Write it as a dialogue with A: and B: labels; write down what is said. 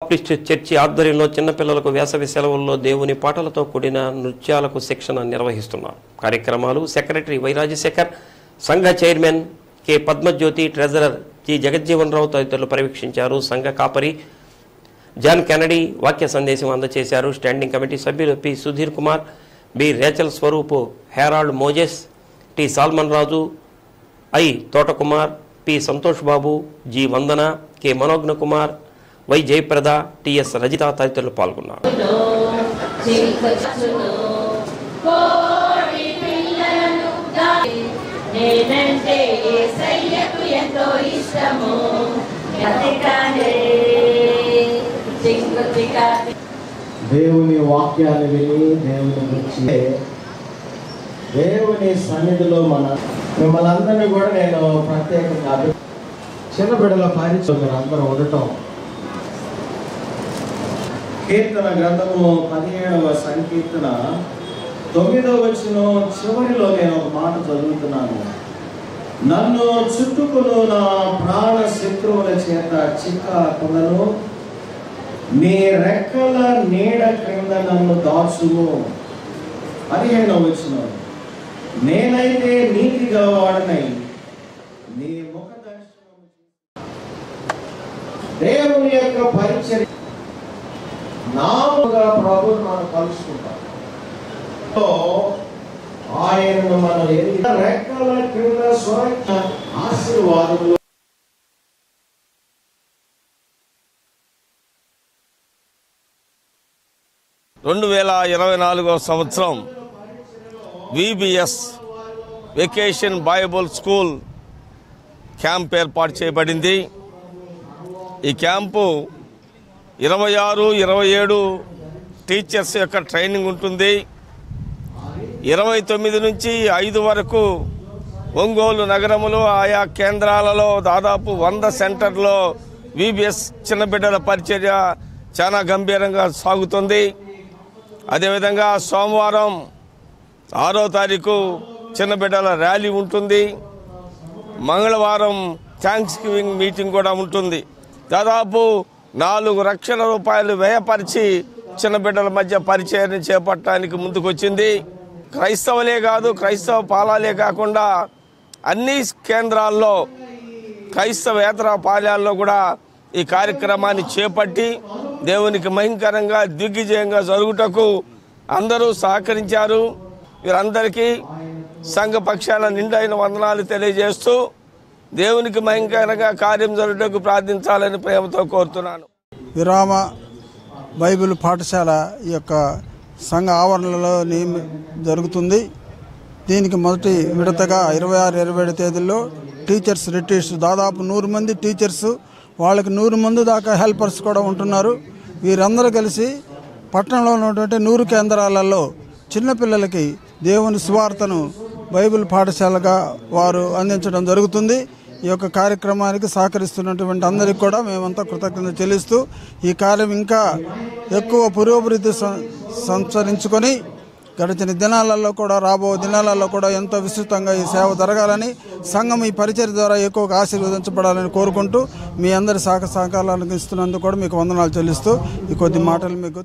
A: Baptist church ఆధ్వర్యంలో చిన్నపిల్లలకు వేసవి సెలవుల్లో దేవుని పాటలతో కూడిన నృత్యాలకు శిక్షణ నిర్వహిస్తున్నారు. కార్యక్రమాలు సెక్రటరీ వై రాజశేఖర్, సంఘ chairman K Padmajyothi, treasurer G Jagjivan Rao తదితరులు పర్యవేక్షించారు. సంఘ కాపరి జాన్ కెనడీ వాక్య సందేశం అందజేశారు. స్టాండింగ్ కమిటీ సభ్యులు P Sudhir Kumar, B Rachel Swaroop, Harold Moses, T Solomon Raju, I Thotakumar, P Santosh Babu, G Vandana, K Manognya Kumar, Y Jayaprada, TS Rajitha తదితరులు పాల్గొన్నారు.
B: దేవుని వాక్యాన్ని విని దేవుని గురించి దేవుని సన్నిధిలో మిమ్మల్ని అందరినీ కూడా నేను ప్రత్యేకంగా చిన్న బిడ్డల పారిశ్రామిక మీరు అందరూ ఉండటం. కీర్తన గ్రంథము 17వ సంకీర్తన 9వ వచనం చివరిలో నేను ఒక మాట చదువుతున్నాను. నన్ను చుట్టుకును నా ప్రాణ శత్రువుల చేత చిక్కకునను, నీ రెక్కల నీడ క్రింద నన్ను దాచుము. 15వ వచనం, నేనైతే నీతిగా వాడనై నీ ముఖ దర్శనం. దేవుని యొక్క పరిచర్య నాముగా ప్రభువును మనం కలుసుకుంటాం. ఆయనను మనం రెక్కల క్రింద స్వరక్ష ఆశీర్వాదములు.
C: సంవత్సరం VBS vacation Bible school camp ఏర్పాటు చేయబడింది. ఈ క్యాంపు 26, 27 టీచర్స్ యొక్క ట్రైనింగ్ ఉంటుంది. 29 నుంచి 5 వరకు ఒంగోలు నగరములో ఆయా కేంద్రాలలో దాదాపు 100 సెంటర్లో VBS చిన్న బిడ్డల పరిచర్య చాలా గంభీరంగా సాగుతుంది. అదేవిధంగా సోమవారం 6వ తారీఖు చిన్న బిడ్డల ర్యాలీ ఉంటుంది. మంగళవారం థ్యాంక్స్ గివింగ్ మీటింగ్ కూడా ఉంటుంది. దాదాపు 4 లక్షల రూపాయలు వ్యయపరిచి చిన్న బిడ్డల మధ్య పరిచయాన్ని చేపట్టడానికి ముందుకొచ్చింది. క్రైస్తవులే కాదు, క్రైస్తవ పాలాలే కాకుండా అన్ని కేంద్రాల్లో క్రైస్తవేతర పాలయాల్లో కూడా ఈ కార్యక్రమాన్ని చేపట్టి దేవునికి మహిమకరంగా దిగ్విజయంగా జరుగుటకు అందరూ సహకరించారు. వీరందరికీ సంఘ పక్షాల నిండైన వందనాలు తెలియజేస్తూ దేవునికి మహిమకరంగా కార్యం జరుగుటకు ప్రార్థించాలని ప్రేమతో కోరుతున్నాను.
D: విరామ బైబిల్ పాఠశాల ఈ యొక్క సంఘ ఆవరణలో జరుగుతుంది. దీనికి మొదటి విడతగా 26, 27 తేదీల్లో టీచర్స్ రిట్రీట్స్, దాదాపు 100 మంది టీచర్స్, వాళ్ళకి 100 మంది దాకా హెల్పర్స్ కూడా ఉంటున్నారు. వీరందరూ కలిసి పట్టణంలో ఉన్నటువంటి 100 కేంద్రాలలో చిన్నపిల్లలకి దేవుని సువార్తను బైబిల్ పాఠశాలగా వారు అందించడం జరుగుతుంది. ఈ యొక్క కార్యక్రమానికి సహకరిస్తున్నటువంటి అందరికీ కూడా మేమంతా కృతజ్ఞత చెల్లిస్తూ ఈ కార్యం ఇంకా ఎక్కువ పురోభివృద్ధి సంచరించుకొని గడిచిన దినాలలో కూడా రాబో దినాలలో కూడా ఎంతో విస్తృతంగా ఈ సేవ జరగాలని, సంఘం ఈ పరిచర్య ద్వారా ఎక్కువగా ఆశీర్వదించబడాలని కోరుకుంటూ మీ అందరి సహకారాలను ఇస్తున్నందుకు కూడా మీకు వందనాలు చెల్లిస్తూ ఈ కొద్ది మాటలు మీకు